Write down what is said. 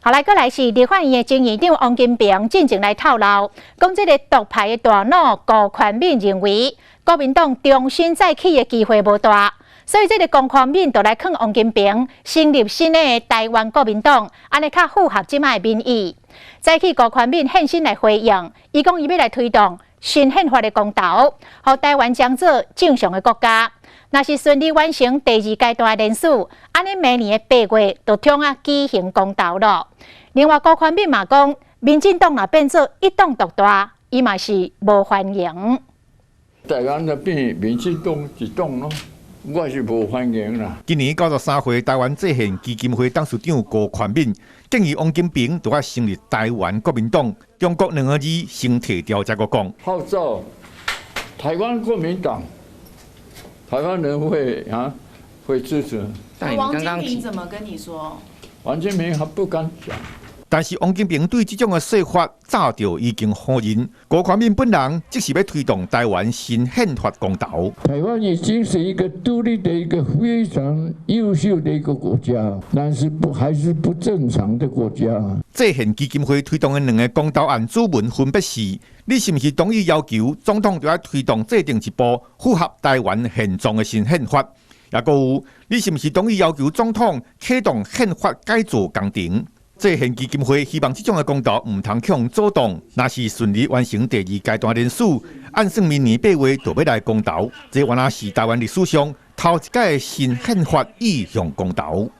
后来，再来是立法院的前院长王金平进前来透露，讲这个独派的大脑顾宽敏认为，国民党重新再起的机会无大，所以这个龚宽敏就来劝王金平成立新的台湾国民党，安尼较符合即卖民意。再起龚宽敏现身来回应，伊讲伊要来推动新宪法的公投，让台湾将做正常的国家。若是顺利完成第2阶段的联署，安尼明年的8月就通举行公投了。另外，高宽敏嘛讲，民进党若变做一党独大，伊嘛是无欢迎。台湾就变民进党一党咯，我是无欢迎啦。今年93岁台湾制宪基金会董事长高宽敏建议王金平就要成立台湾国民党，中国2个字先提掉才个讲。号召台湾国民党。台湾人会支持。王金平怎么跟你说？王金平还不敢讲。但是王金平对这种的说法早就已经否认。高宽敏本人即是要推动台湾新宪法公投。台湾已经是一个独立的一个非常优秀的一个国家，但是还是不正常的国家。制宪基金会推动的2个公投案主文分别是：你是不是同意要求总统就要推动制定一部符合台湾现状的新宪法？也还有，你是不是同意要求总统启动宪法改造工程？制宪基金会希望这种的公投唔通向阻挡，若是顺利完成第2阶段联署，按算明年8月就要来公投，这原来是台湾历史上头一届新宪法意向公投。